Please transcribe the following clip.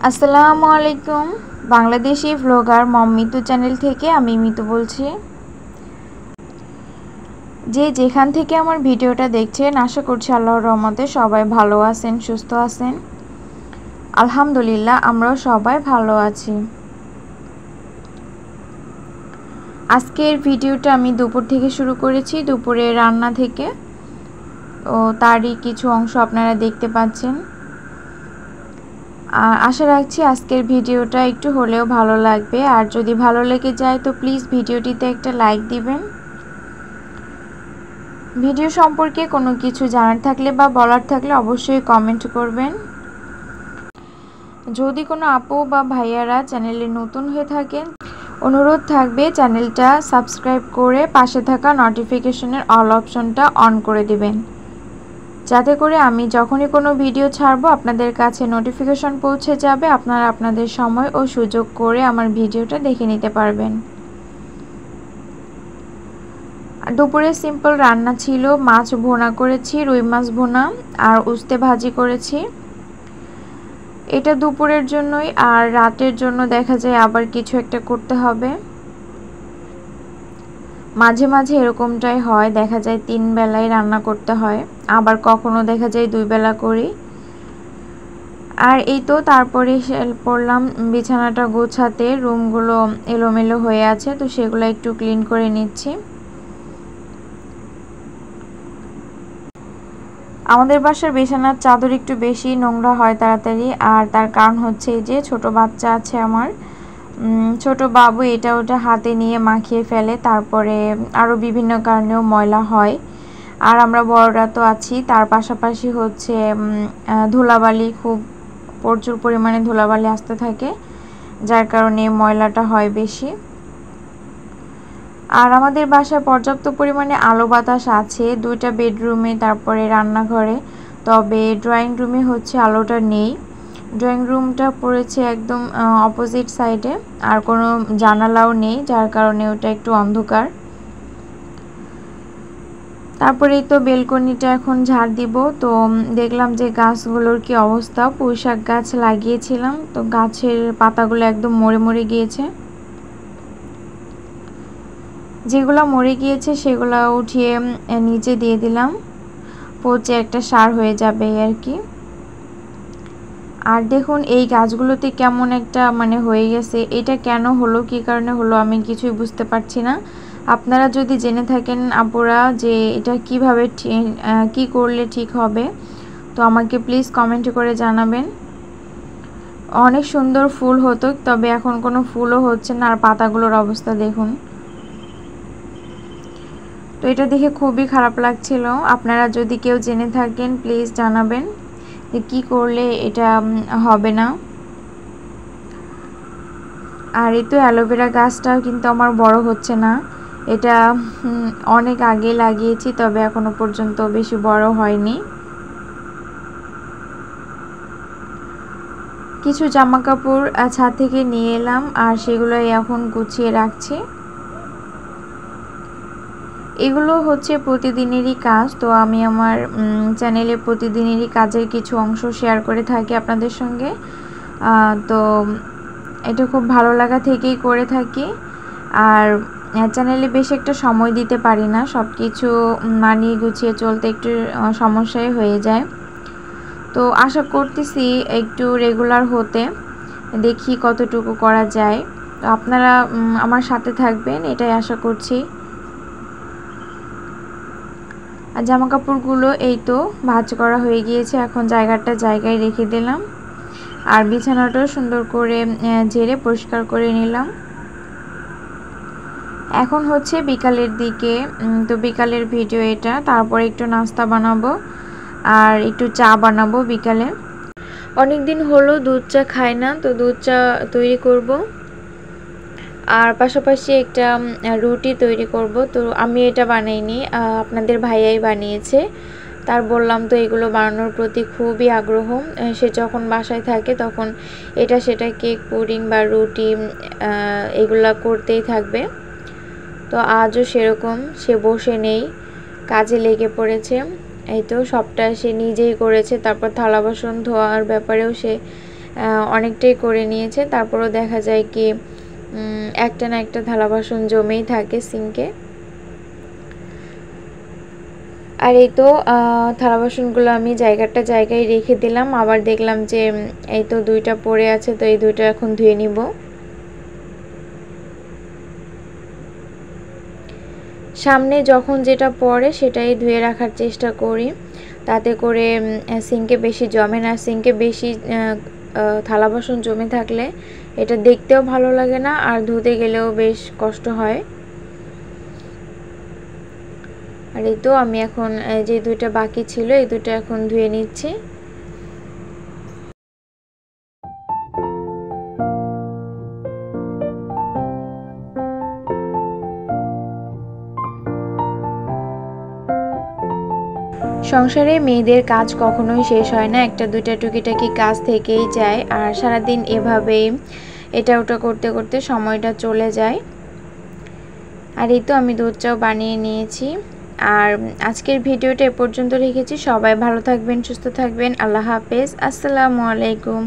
আসসালামু আলাইকুম। Bangladeshi vlogger Mitu channel থেকে আমি মিতু বলছি। যেখান থেকে আমার ভিডিওটা দেখছেন, আশা করছি আল্লাহর রহমতে সবাই ভালো আছেন, সুস্থ আছেন। আলহামদুলিল্লাহ, আমরাও সবাই ভালো আছি। আজকের ভিডিওটা আমি দুপুর থেকে শুরু করেছি, দুপুরে রান্না থেকে। তারই কিছু অংশ আপনারা দেখতে পাচ্ছেন। আশা রাখছি আজকের ভিডিওটা একটু হলেও ভালো লাগবে। আর যদি ভালো লেগে যায় তো প্লিজ ভিডিওটিতে একটা লাইক দিবেন। ভিডিও সম্পর্কে কোনো কিছু জানার থাকলে বা বলার থাকলে অবশ্যই কমেন্ট করবেন। যদি কোনো আপু বা ভাইয়ারা চ্যানেলে নতুন হয়ে থাকেন, অনুরোধ থাকবে চ্যানেলটা সাবস্ক্রাইব করে পাশে থাকা নোটিফিকেশনের অল অপশনটা অন করে দিবেন, যাতে করে আমি যখনই কোনো ভিডিও ছাড়বো আপনাদের কাছে নোটিফিকেশন পৌঁছে যাবে। আপনারা আপনাদের সময় ও সুযোগ করে আমার ভিডিওটা দেখে নিতে পারবেন। দুপুরে সিম্পল রান্না ছিল, মাছ ভুনা করেছি, রুই মাছ ভুনা আর উস্তে ভাজি করেছি। এটা দুপুরের জন্যই। আর রাতের জন্য দেখা যায় আবার কিছু একটা করতে হবে। মাঝে মাঝে এরকমটাই হয়, দেখা যায় 3 বেলায় রান্না করতে হয়, আবার কখনো দেখা যায় 2 বেলা করি। আর এই তো তারপরে পড়লাম বিছানাটা গোছাতে। রুমগুলো এলোমেলো হয়ে আছে, তো সেগুলো একটু ক্লিন করে নিচ্ছি। আমাদের বাসার বিছানার চাদর একটু বেশি নোংরা হয় তাড়াতাড়ি, আর তার কারণ হচ্ছে যে ছোট বাচ্চা আছে আমার, ছোট বাবু এটা ওটা হাতে নিয়ে মাখিয়ে ফেলে, তারপরে আরও বিভিন্ন কারণেও ময়লা হয়। আর আমরা বড়রা তো আছি, তার পাশাপাশি হচ্ছে ধুলাবালি, খুব প্রচুর পরিমাণে ধুলাবালি আসতে থাকে, যার কারণে ময়লাটা হয় বেশি। আর আমাদের বাসায় পর্যাপ্ত পরিমাণে আলো বাতাস আছে 2টা বেডরুমে, তারপরে রান্নাঘরে। তবে ড্রয়িং রুমে হচ্ছে আলোটা নেই। ড্রয়িং রুমটা পড়েছে একদম অপোজিট সাইডে, আর কোনো জানালাও নেই, যার কারণে ওটা একটু অন্ধকার। তারপরেই তো বেলকনিটা এখন ঝাড় দিব। তো দেখলাম যে গাছগুলোর কি অবস্থা। পুঁইশাক গাছ লাগিয়েছিলাম, তো গাছের পাতাগুলো একদম মরে মরে গিয়েছে। যেগুলো মরে গিয়েছে সেগুলো উঠিয়ে নিচে দিয়ে দিলাম, পচে একটা সার হয়ে যাবে আর কি। আর দেখুন এই গাছগুলোতে কেমন একটা হয়ে গেছে। এটা কেন হলো, কী কারণে হলো, আমি কিছুই বুঝতে পারছি না। আপনারা যদি জেনে থাকেন আপুরা যে এটা কিভাবে কি করলে ঠিক হবে, তো আমাকে প্লিজ কমেন্ট করে জানাবেন। অনেক সুন্দর ফুল হতো, তবে এখন কোনো ফুলও হচ্ছে না। আর পাতাগুলোর অবস্থা দেখুন। তো এটা দেখে খুবই খারাপ লাগছিল। আপনারা যদি কেউ জেনে থাকেন প্লিজ জানাবেন যে কী করলে এটা হবে না। আর এই তো অ্যালোভেরা গাছটাও কিন্তু আমার বড় হচ্ছে না। এটা অনেক আগে লাগিয়েছি, তবে এখনো পর্যন্ত বেশি বড় হয়নি। কিছু জামা কাপড় ছাদ থেকে নিয়ে এলাম, আর সেগুলোই এখন গুছিয়ে রাখছি। এগুলো হচ্ছে প্রতিদিনেরই কাজ। তো আমি আমার চ্যানেলে প্রতিদিনেরই কাজের কিছু অংশ শেয়ার করে থাকি আপনাদের সঙ্গে। তো এটা খুব ভালো লাগা থেকেই করে থাকি। আর চ্যানেলে বেশ একটা সময় দিতে পারি না, সব কিছু মানিয়ে গুছিয়ে চলতে একটু সমস্যাই হয়ে যায়। তো আশা করতেছি একটু রেগুলার হতে, দেখি কতটুকু করা যায়। তো আপনারা আমার সাথে থাকবেন, এটাই আশা করছি। আর জামা কাপড়গুলো এই তো ভাঁজ করা হয়ে গিয়েছে, এখন জায়গাটা জায়গায় রেখে দিলাম। আর বিছানাটাও সুন্দর করে ঝেড়ে পরিষ্কার করে নিলাম। এখন হচ্ছে বিকালের দিকে, তো বিকালের ভিডিও এটা। তারপরে একটু নাস্তা বানাবো আর একটু চা বানাবো বিকালে। অনেক দিন হলো দুধ চা খাই না, তো দুধ চা তৈরি করব। আর পাশাপাশি একটা রুটি তৈরি করব। তো আমি এটা বানাইনি, আপনাদের ভাইয়াই বানিয়েছে। তার বললাম তো এগুলো বানানোর প্রতি খুবই আগ্রহ। সে যখন বাসায় থাকে তখন এটা সেটা কেক, পুডিং বা রুটি এগুলা করতেই থাকবে। তো আজও সেরকম, সে বসে নেই, কাজে লেগে পড়েছে। এই তো সবটা সে নিজেই করেছে। তারপর থালা বাসন ধোয়ার ব্যাপারেও সে অনেকটাই করে নিয়েছে। তারপরও দেখা যায় কি একটা না একটা থালা বাসন জমেই থাকে সিঙ্কে। আর এই তো থালা বাসনগুলো আমি জায়গায় রেখে দিলাম। আবার দেখলাম যে এই তো 2টা পড়ে আছে, তো এই 2টা এখন ধুয়ে নিব। সামনে যখন যেটা পড়ে সেটাই ধুয়ে রাখার চেষ্টা করি, তাতে করে সিঙ্কে বেশি জমে না। সিঙ্কে বেশি থালা বাসন জমে থাকলে এটা দেখতেও ভালো লাগে না, আর ধুতে গেলেও বেশ কষ্ট হয়। আর এই তো আমি এখন যে 2টা বাকি ছিল এই 2টা এখন ধুয়ে নিচ্ছি। সংসারে মেয়েদের কাজ কখনোই শেষ হয় না, একটা দুইটা টুকিটাকি কাজ থেকেই যায়। আর সারাদিন এভাবেই এটা ওটা করতে করতে সময়টা চলে যায়। আর এই তো আমি দুধ চাও বানিয়ে নিয়েছি। আর আজকের ভিডিওটা এ পর্যন্ত রেখেছি। সবাই ভালো থাকবেন, সুস্থ থাকবেন। আল্লাহ হাফেজ, আসসালামু আলাইকুম।